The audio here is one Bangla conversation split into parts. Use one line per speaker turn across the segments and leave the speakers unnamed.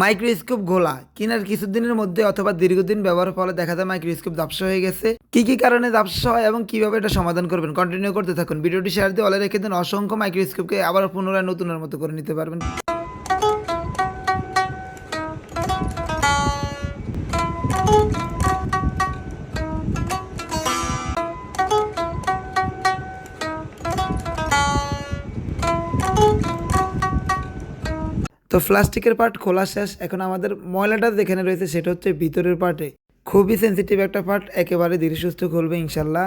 মাইক্রোস্কোপ ঘোলা কেনার কিছুদিনের মধ্যে অথবা দীর্ঘদিন ব্যবহারের ফলে দেখা যায় মাইক্রোস্কোপ ঝাপসা হয়ে গেছে। কি কি কারণে ঝাপসা হয় এবং কিভাবে এটা সমাধান করবেন, কন্টিনিউ করতে থাকুন। ভিডিওটি শেয়ার দিয়ে অলে রেখে দিন। অসংখ্য মাইক্রোস্কোপকে আবার পুনরায় নতুনের মতো করে নিতে পারবেন। তো প্লাস্টিকের পার্ট খোলা শেষ। এখন আমাদের ময়লাটা যেখানে রয়েছে সেটা হচ্ছে ভিতরের পার্টে। খুবই সেনসিটিভ একটা পার্ট, একেবারে ধীরে সুস্থ খুলবে ইনশাল্লাহ।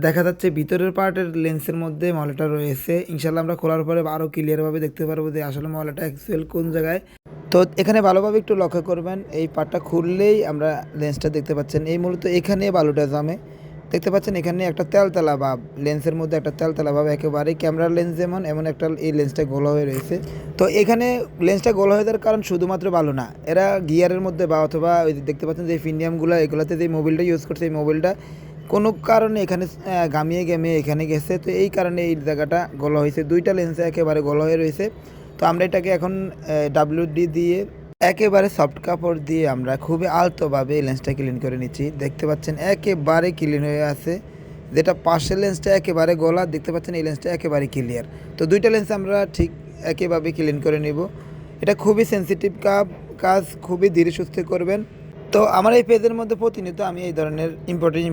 দেখা যাচ্ছে ভিতরের পার্টের লেন্সের মধ্যে ময়লাটা রয়েছে। ইনশাল্লাহ আমরা খোলার পরে আরও ক্লিয়ারভাবে দেখতে পারবো যে আসলে ময়লাটা অ্যাকচুয়াল কোন জায়গায়। তো এখানে ভালোভাবে একটু লক্ষ্য করবেন, এই পার্টটা খুললেই আমরা লেন্সটা দেখতে পাচ্ছেন। এই মূলত এখানে বালুটা জমে, দেখতে পাচ্ছেন এখানে একটা তেলতেলা ভাব, লেন্সের মধ্যে একটা তেলতেলা ভাব, একেবারে ক্যামেরার লেন্স যেমন এমন একটা এই লেন্সটা গোলা হয়ে রয়েছে। তো এখানে লেন্সটা গোলা হয়ে যাওয়ার কারণ শুধুমাত্র ভালো না, এরা গিয়ারের মধ্যে বা অথবা ওই যে দেখতে পাচ্ছেন যে ফিনিয়ামগুলো, এগুলোতে যে মোবিলটা ইউজ করছে, এই মোবিলটা কোনো কারণে এখানে গামিয়ে গামিয়ে এখানে গেছে। তো এই কারণে এই জায়গাটা গোলা হয়েছে, দুইটা লেন্সে একেবারে গোলা হয়ে রয়েছে। তো আমরা এটাকে এখন WD দিয়ে একেবারে সফট কাপড় দিয়ে আমরা খুবই আলতোভাবে এই লেন্সটা ক্লিন করে নিচ্ছি। দেখতে পাচ্ছেন একেবারে ক্লিন হয়ে আছে, যেটা পাশের লেন্সটা একেবারে গলা, দেখতে পাচ্ছেন এই লেন্সটা একেবারে ক্লিয়ার। তো দুইটা লেন্স আমরা ঠিক একইভাবে ক্লিন করে নিব। এটা খুবই সেনসিটিভ কাজ, খুবই ধীরে সুস্থে করবেন। তো আমার এই পেজের মধ্যে প্রতিনিয়ত আমি এই ধরনের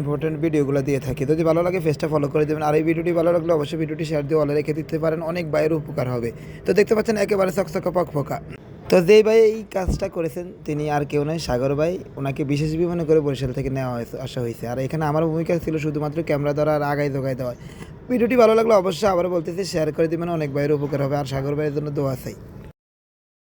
ইম্পর্টেন্ট ভিডিওগুলো দিয়ে থাকি। যদি ভালো লাগে পেজটা ফলো করে দেবেন। আর এই ভিডিওটি ভালো লাগলে অবশ্যই ভিডিওটি শেয়ার দিয়ে অলে রেখে দিতে পারেন, অনেক বাইরের উপকার হবে। তো দেখতে পাচ্ছেন একেবারে চকচকা পকপকা। তো যেই ভাই এই কাজটা করেছেন তিনি আর কেউ নয়, সাগর ভাই। ওনাকে বিশেষ বিমানে করে বরিশাল থেকে নেওয়া আসা হয়েছে। আর এখানে আমার ভূমিকা ছিল শুধুমাত্র ক্যামেরা ধরা আর আগায় জোগায় দেওয়া। ভিডিওটি ভালো লাগলে অবশ্যই আবার বলতেছি শেয়ার করে দেবেন, অনেক বাইরের উপকার হবে। আর সাগর ভাইয়ের জন্য দোয়া চাই।